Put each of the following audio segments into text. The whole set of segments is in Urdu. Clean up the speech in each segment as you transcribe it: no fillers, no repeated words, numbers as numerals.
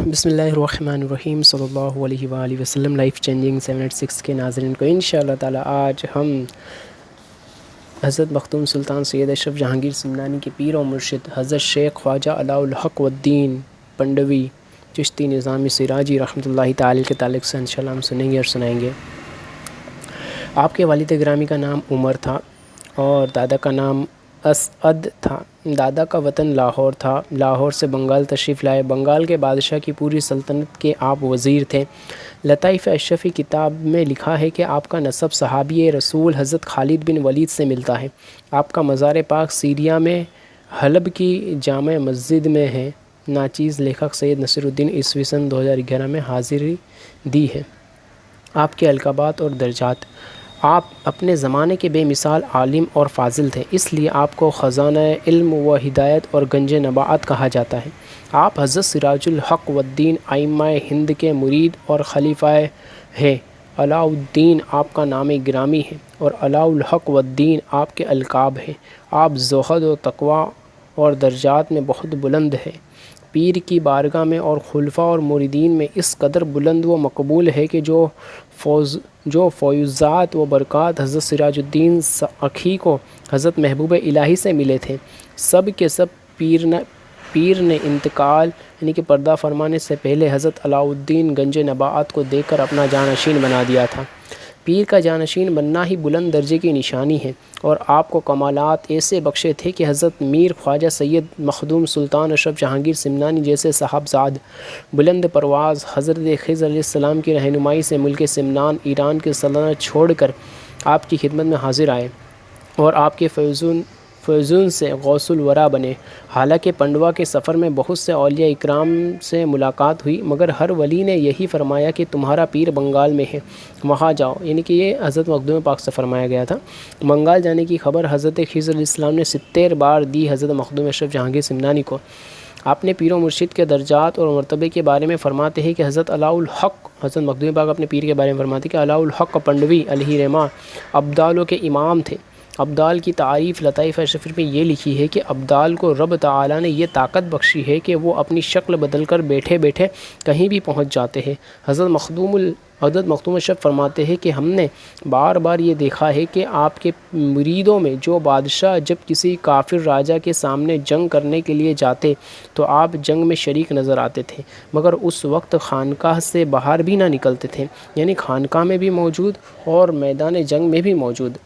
بسم اللہ الرحمن الرحیم صلی اللہ علیہ وآلہ وسلم۔ لائف چینجنگ 786 کے ناظرین کو انشاءاللہ تعالی آج ہم حضرت مختوم سلطان سید اشرف جہانگیر سمنانی کے پیر و مرشد حضرت شیخ خواجہ علاء الحق والدین پنڈوی چشتی نظامی سراجی رحمۃ اللہ تعالی کے تعلق سے انشاءاللہ ہم سنیں گے اور سنائیں گے۔ آپ کے والد گرامی کا نام عمر تھا اور دادا کا نام اسعد تھا۔ دادا کا وطن لاہور تھا۔ لاہور سے بنگال تشریف لائے۔ بنگال کے بادشاہ کی پوری سلطنت کے آپ وزیر تھے۔ لطائف اشرفی کتاب میں لکھا ہے کہ آپ کا نسب صحابی رسول حضرت خالد بن ولید سے ملتا ہے۔ آپ کا مزار پاک سیریا میں حلب کی جامع مسجد میں ہے۔ ناچیز لیکھک سید نصیر الدین عیسوی سن 2011 میں حاضری دی ہے۔ آپ کے القابات اور درجات: آپ اپنے زمانے کے بے مثال عالم اور فاضل تھے، اس لیے آپ کو خزانہ علم و ہدایت اور گنج نبوت کہا جاتا ہے۔ آپ حضرت سراج الحق والدین ائمہ ہند کے مرید اور خلیفہ ہیں۔ علاء الدین آپ کا نام گرامی ہے اور علاء الحق والدین آپ کے القاب ہیں۔ آپ زہد و تقوی اور درجات میں بہت بلند ہیں۔ پیر کی بارگاہ میں اور خلفاء اور مریدین میں اس قدر بلند و مقبول ہے کہ جو فیوزات و برکات حضرت سراج الدین ساکھی کو حضرت محبوب الہی سے ملے تھے، سب کے سب پیر نے انتقال یعنی کہ پردہ فرمانے سے پہلے حضرت علاء الدین گنج نبوت کو دیکھ کر اپنا جانشین بنا دیا تھا۔ پیر کا جانشین بننا ہی بلند درجے کی نشانی ہے، اور آپ کو کمالات ایسے بخشے تھے کہ حضرت میر خواجہ سید مخدوم سلطان اشرف جہانگیر سمنانی جیسے صاحبزاد بلند پرواز حضرت خضر علیہ السلام کی رہنمائی سے ملک سمنان ایران کی سلطنت چھوڑ کر آپ کی خدمت میں حاضر آئے اور آپ کے فیضون سے غوث الورا بنے۔ حالانکہ پنڈوا کے سفر میں بہت سے اولیاء اکرام سے ملاقات ہوئی، مگر ہر ولی نے یہی فرمایا کہ تمہارا پیر بنگال میں ہے، وہاں جاؤ، یعنی کہ یہ حضرت مخدوم پاک سے فرمایا گیا تھا۔ بنگال جانے کی خبر حضرت خضر علیہ السلام نے 70 بار دی حضرت مخدوم اشرف جہانگیر سمنانی کو۔ آپ نے پیر و مرشد کے درجات اور مرتبے کے بارے میں فرماتے ہیں کہ حضرت علاء الحق، حضرت مخدوم پاک اپنے پیر کے بارے میں فرماتے ہیں کہ علاء الحق پنڈوی علیہ رحمہ ابدالوں کے امام تھے۔ ابدال کی تعریف لطائف اشرفی میں یہ لکھی ہے کہ ابدال کو رب تعالیٰ نے یہ طاقت بخشی ہے کہ وہ اپنی شکل بدل کر بیٹھے بیٹھے کہیں بھی پہنچ جاتے ہیں۔ حضرت مخدوم اشرف فرماتے ہیں کہ ہم نے بار بار یہ دیکھا ہے کہ آپ کے مریدوں میں جو بادشاہ جب کسی کافر راجہ کے سامنے جنگ کرنے کے لیے جاتے تو آپ جنگ میں شریک نظر آتے تھے، مگر اس وقت خانقاہ سے باہر بھی نہ نکلتے تھے، یعنی خانقاہ میں بھی موجود اور میدان جنگ میں بھی موجود۔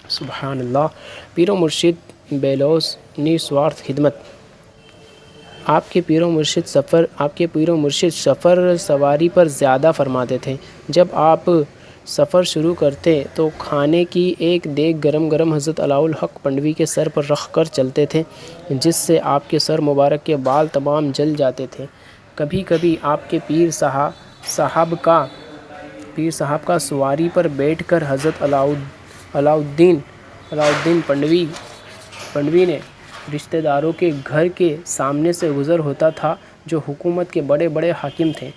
سبحان اللہ۔ پیر و مرشد بے لوث نِسوارتھ خدمت: آپ کے پیر و مرشد سفر سواری پر زیادہ فرماتے تھے۔ جب آپ سفر شروع کرتے تو کھانے کی ایک دیگ گرم گرم حضرت علاء الحق پنڈوی کے سر پر رکھ کر چلتے تھے، جس سے آپ کے سر مبارک کے بال تمام جل جاتے تھے۔ کبھی کبھی آپ کے پیر صاحب کا سواری پر بیٹھ کر حضرت علاء الدین پنڈوی نے رشتہ داروں کے گھر کے سامنے سے گزر ہوتا تھا جو حکومت کے بڑے بڑے حاکم تھے،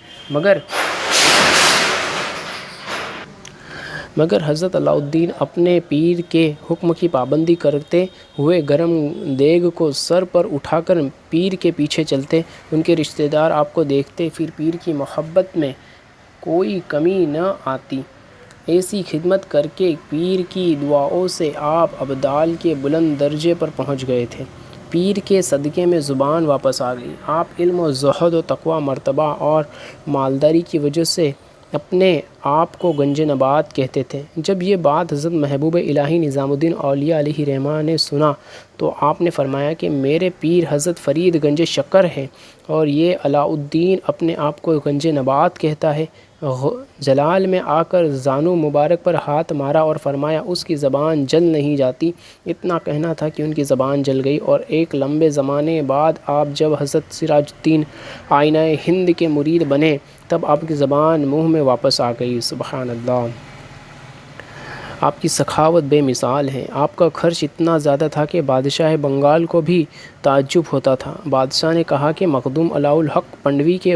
مگر حضرت علاء الدین اپنے پیر کے حکم کی پابندی کرتے ہوئے گرم دیگ کو سر پر اٹھا کر پیر کے پیچھے چلتے۔ ان کے رشتہ دار آپ کو دیکھتے پھر پیر کی محبت میں کوئی کمی نہ آتی۔ ایسی خدمت کر کے پیر کی دعاؤں سے آپ ابدال کے بلند درجے پر پہنچ گئے تھے۔ پیر کے صدقے میں زبان واپس آ گئی۔ آپ علم و زہد و تقوی، مرتبہ اور مالداری کی وجہ سے اپنے آپ کو گنج نبوت کہتے تھے۔ جب یہ بات حضرت محبوب الہی نظام الدین اولیاء علیہ رحمہ نے سنا تو آپ نے فرمایا کہ میرے پیر حضرت فرید گنج شکر ہیں اور یہ علاء الدین اپنے آپ کو گنج نبوت کہتا ہے۔ جلال میں آ کر زانو مبارک پر ہاتھ مارا اور فرمایا اس کی زبان جل نہیں جاتی۔ اتنا کہنا تھا کہ ان کی زبان جل گئی، اور ایک لمبے زمانے بعد آپ جب حضرت سراج الدین ائمہ ہند کے مرید بنے تب آپ کی زبان منہ میں واپس آ گئی۔ سبحان اللہ۔ آپ کی سخاوت بے مثال ہے۔ آپ کا خرچ اتنا زیادہ تھا کہ بادشاہ بنگال کو بھی تعجب ہوتا تھا۔ بادشاہ نے کہا کہ مخدوم علاء الحق پنڈوی کے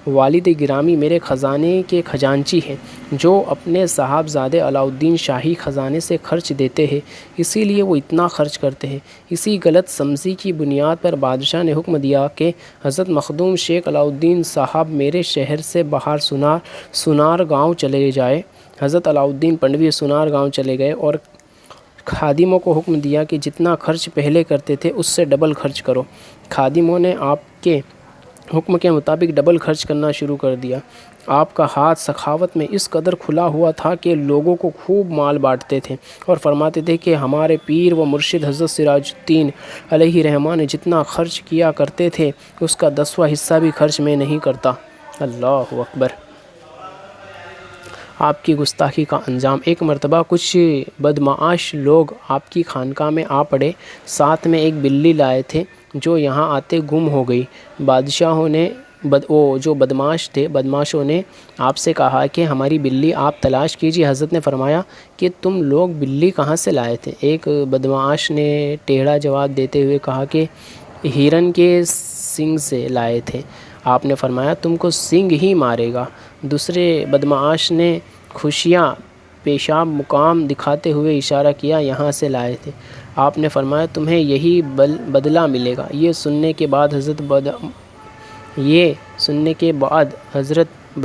والد گرامی میرے خزانے کے خزانچی ہیں، جو اپنے صاحبزادے علاء الدین شاہی خزانے سے خرچ دیتے ہیں، اسی لیے وہ اتنا خرچ کرتے ہیں۔ اسی غلط سمجھی کی بنیاد پر بادشاہ نے حکم دیا کہ حضرت مخدوم شیخ علاء الدین صاحب میرے شہر سے باہر سنار گاؤں چلے جائے۔ حضرت علاء الدین پنڈوی سنار گاؤں چلے گئے اور خادموں کو حکم دیا کہ جتنا خرچ پہلے کرتے تھے اس سے ڈبل خرچ کرو۔ خادموں نے آپ کے حکم کے مطابق ڈبل خرچ کرنا شروع کر دیا۔ آپ کا ہاتھ سخاوت میں اس قدر کھلا ہوا تھا کہ لوگوں کو خوب مال بانٹتے تھے اور فرماتے تھے کہ ہمارے پیر و مرشد حضرت سراج الدین علیہ رحمٰن جتنا خرچ کیا کرتے تھے اس کا 10واں حصہ بھی خرچ میں نہیں کرتا۔ اللہ اکبر۔ آپ کی گستاخی کا انجام۔ ایک مرتبہ کچھ بدمعاش لوگ آپ کی خانقاہ میں آ پڑے، ساتھ میں ایک بلی لائے تھے جو یہاں آتے گم ہو گئی۔ بادشاہوں نے جو بدماشوں نے آپ سے کہا کہ ہماری بلی آپ تلاش کیجیے۔ حضرت نے فرمایا کہ تم لوگ بلی کہاں سے لائے تھے؟ ایک بدمعاش نے ٹیڑھا جواب دیتے ہوئے کہا کہ ہرن کے سینگ سے لائے تھے۔ آپ نے فرمایا تم کو سینگ ہی مارے گا۔ دوسرے بدمعاش نے خوشیاں پیشاب مقام دکھاتے ہوئے اشارہ کیا یہاں سے لائے تھے۔ آپ نے فرمایا تمہیں یہی بدلہ ملے گا۔ یہ سننے کے بعد حضرت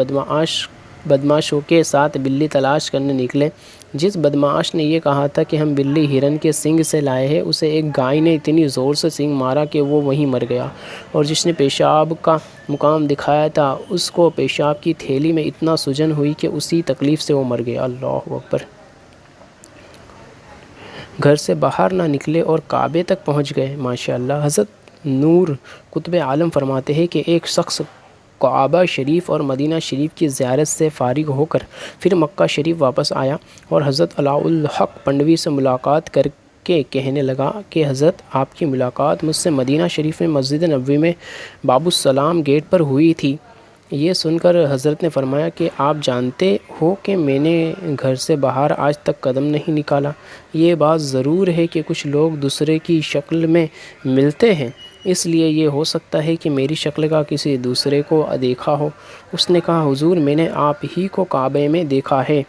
بدمعاشوں کے ساتھ بلی تلاش کرنے نکلے۔ جس بدمعاش نے یہ کہا تھا کہ ہم بلی ہرن کے سینگ سے لائے ہیں، اسے ایک گائے نے اتنی زور سے سینگ مارا کہ وہ وہیں مر گیا، اور جس نے پیشاب کا مقام دکھایا تھا اس کو پیشاب کی تھیلی میں اتنا سوجن ہوئی کہ اسی تکلیف سے وہ مر گیا۔ اللہ اکبر۔ گھر سے باہر نہ نکلے اور کعبے تک پہنچ گئے۔ ماشاءاللہ۔ حضرت نور قطب عالم فرماتے ہیں کہ ایک شخص کعبہ شریف اور مدینہ شریف کی زیارت سے فارغ ہو کر پھر مکہ شریف واپس آیا اور حضرت علاء الحق پنڈوی سے ملاقات کر کے کہنے لگا کہ حضرت آپ کی ملاقات مجھ سے مدینہ شریف میں مسجد نبوی میں باب السلام گیٹ پر ہوئی تھی۔ یہ سن کر حضرت نے فرمایا کہ آپ جانتے ہو کہ میں نے گھر سے باہر آج تک قدم نہیں نکالا۔ یہ بات ضرور ہے کہ کچھ لوگ دوسرے کی شکل میں ملتے ہیں، اس لیے یہ ہو سکتا ہے کہ میری شکل کا کسی دوسرے کو دیکھا ہو۔ اس نے کہا حضور میں نے آپ ہی کو کعبے میں دیکھا ہے۔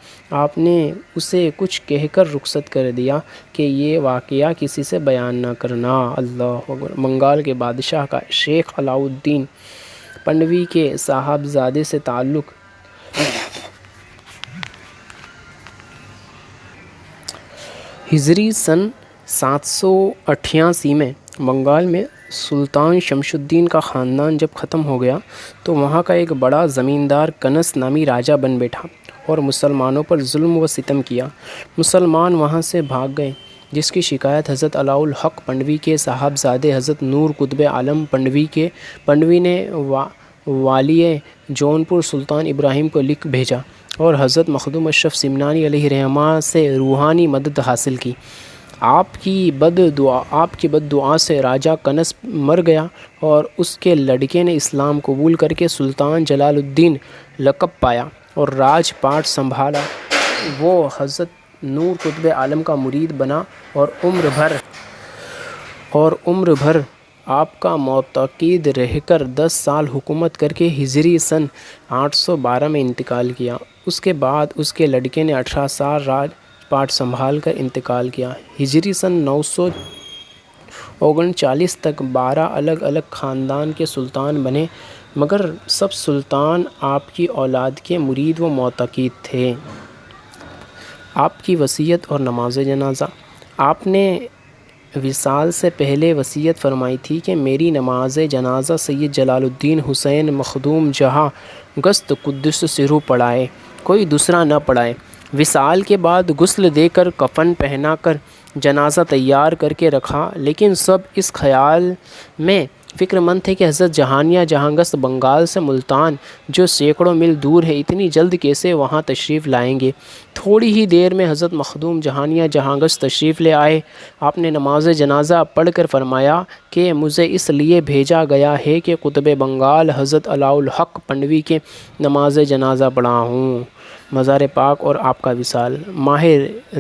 آپ نے اسے کچھ کہہ کر رخصت کر دیا کہ یہ واقعہ کسی سے بیان نہ کرنا۔ اللہ اکبر۔ بنگال کے بادشاہ کا شیخ علاء الدین پنڈوی کے صاحبزادے سے تعلق۔ ہجری سن 788 میں بنگال میں سلطان شمس الدین کا خاندان جب ختم ہو گیا تو وہاں کا ایک بڑا زمیندار کنس نامی راجہ بن بیٹھا اور مسلمانوں پر ظلم و ستم کیا۔ مسلمان وہاں سے بھاگ گئے، جس کی شکایت حضرت علاء الحق پنڈوی کے صاحبزادے حضرت نور قطب عالم پنڈوی نے والی جونپور سلطان ابراہیم کو لکھ بھیجا اور حضرت مخدوم اشرف سمنانی علیہ رحمہ سے روحانی مدد حاصل کی۔ آپ کی بد دعا سے راجہ کنس مر گیا اور اس کے لڑکے نے اسلام قبول کر کے سلطان جلال الدین لقب پایا اور راج پاٹ سنبھالا۔ وہ حضرت نور قطب عالم کا مرید بنا اور عمر بھر آپ کا معتقد رہ کر 10 سال حکومت کر کے ہجری سن 812 میں انتقال کیا۔ اس کے بعد اس کے لڑکے نے 18 سال راج پاٹ سنبھال کر انتقال کیا۔ ہجری سن 939 تک 12 الگ الگ خاندان کے سلطان بنے، مگر سب سلطان آپ کی اولاد کے مرید و معتقد تھے۔ آپ کی وصیت اور نماز جنازہ۔ آپ نے وصال سے پہلے وصیت فرمائی تھی کہ میری نماز جنازہ سید جلال الدین حسین مخدوم جہاں گست قدس سرو پڑھائے، کوئی دوسرا نہ پڑھائے۔ وصال کے بعد غسل دے کر کفن پہنا کر جنازہ تیار کر کے رکھا، لیکن سب اس خیال میں فکر مند تھے کہ حضرت جہانیہ جہاں گست بنگال سے ملتان جو سینکڑوں میل دور ہے اتنی جلد کیسے وہاں تشریف لائیں گے۔ تھوڑی ہی دیر میں حضرت مخدوم جہانیہ جہاں گست تشریف لے آئے۔ آپ نے نماز جنازہ پڑھ کر فرمایا کہ مجھے اس لیے بھیجا گیا ہے کہ قطب بنگال حضرت علاء الحق پنڈوی کے نماز جنازہ پڑھاؤں۔ مزار پاک اور آپ کا وصال۔ ماہ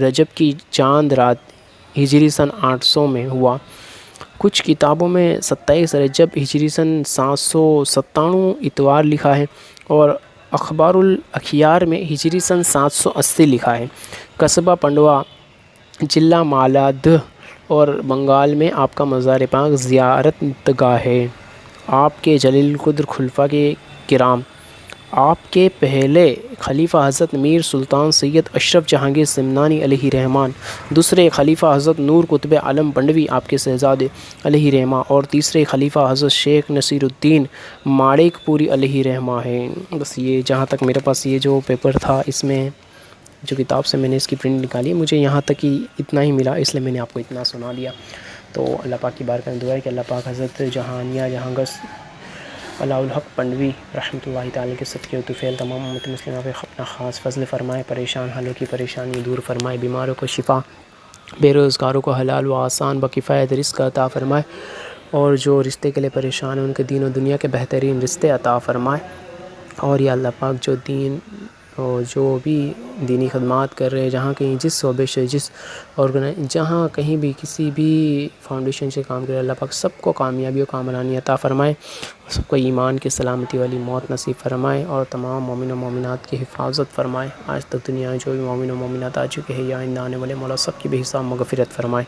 رجب کی چاند رات ہجری سن 800 میں ہوا۔ کچھ کتابوں میں 27 رجب ہجری سن 797 اتوار لکھا ہے، اور اخبار الاخیار میں ہجری سن 780 لکھا ہے۔ قصبہ پنڈوا، ضلع مالادہ اور بنگال میں آپ کا مزار پاک زیارت گاہ ہے۔ آپ کے جلیل القدر خلفاء کے کرام، آپ کے پہلے خلیفہ حضرت میر سلطان سید اشرف جہانگیر سمنانی علیہ رحمان، دوسرے خلیفہ حضرت نور قطب عالم پنڈوی آپ کے شہزادے علیہ رحمہ، اور تیسرے خلیفہ حضرت شیخ نصیر الدین ماڑیک پوری علیہ رحمہ ہے۔ بس یہ جہاں تک میرے پاس یہ جو پیپر تھا، اس میں جو کتاب سے میں نے اس کی پرنٹ نکالی، مجھے یہاں تک ہی اتنا ہی ملا، اس لیے میں نے آپ کو اتنا سنا دیا۔ تو اللہ پاک کی بارگاہ میں دعا ہے کہ اللہ پاک حضرت جہانیہ جہانگیر علاء الحق پنڈوی رحمۃ اللہ تعالی کے صدقے و طفیل تمام امت مسلمہ پہ اپنا خاص فضل فرمائے، پریشان حالوں کی پریشانی دور فرمائے، بیماروں کو شفا، بے روزگاروں کو حلال و آسان بکفایت رزق عطا فرمائے، اور جو رشتے کے لیے پریشان ہیں ان کے دین و دنیا کے بہترین رشتے عطا فرمائے، اور یا اللہ پاک جو دین اور جو بھی دینی خدمات کر رہے ہیں، جہاں کہیں جس شعبے سے جس جہاں کہیں بھی کسی بھی فاؤنڈیشن سے کام کرے، اللہ پاک سب کو کامیابی و کامرانی عطا فرمائے، سب کو ایمان کی سلامتی والی موت نصیب فرمائے، اور تمام مومن و مومنات کی حفاظت فرمائے۔ آج تک دنیا میں جو بھی مومن و مومنات آ چکے ہیں یا آئندہ آنے والے، مولا سب کی بے حساب مغفرت فرمائے،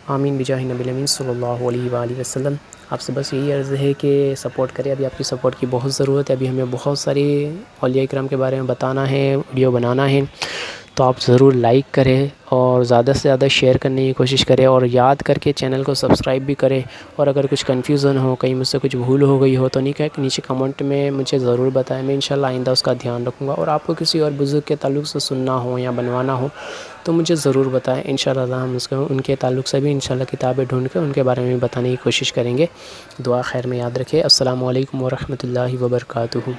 آمین بجاہ نبی الامین صلی اللہ علیہ وآلہ وسلم۔ آپ سے بس یہی عرض ہے کہ سپورٹ کریں، ابھی آپ کی سپورٹ کی بہت ضرورت ہے، ابھی ہمیں بہت ساری اولیاء کرام کے بارے میں بتانا ہے، ویڈیو بنانا ہے، تو آپ ضرور لائک کریں اور زیادہ سے زیادہ شیئر کرنے کی کوشش کریں، اور یاد کر کے چینل کو سبسکرائب بھی کریں، اور اگر کچھ کنفیوژن ہو، کہیں مجھ سے کچھ بھول ہو گئی ہو تو نیچے کمنٹ میں مجھے ضرور بتائیں، میں انشاءاللہ آئندہ اس کا دھیان رکھوں گا، اور آپ کو کسی اور بزرگ کے تعلق سے سننا ہو یا بنوانا ہو تو مجھے ضرور بتائیں، انشاءاللہ ہم ان کے تعلق سے بھی انشاءاللہ کتابیں ڈھونڈ کے ان کے بارے میں بتانے کی کوشش کریں گے۔ دعا خیر میں یاد رکھیں۔ السلام علیکم ورحمۃ اللہ وبرکاتہ۔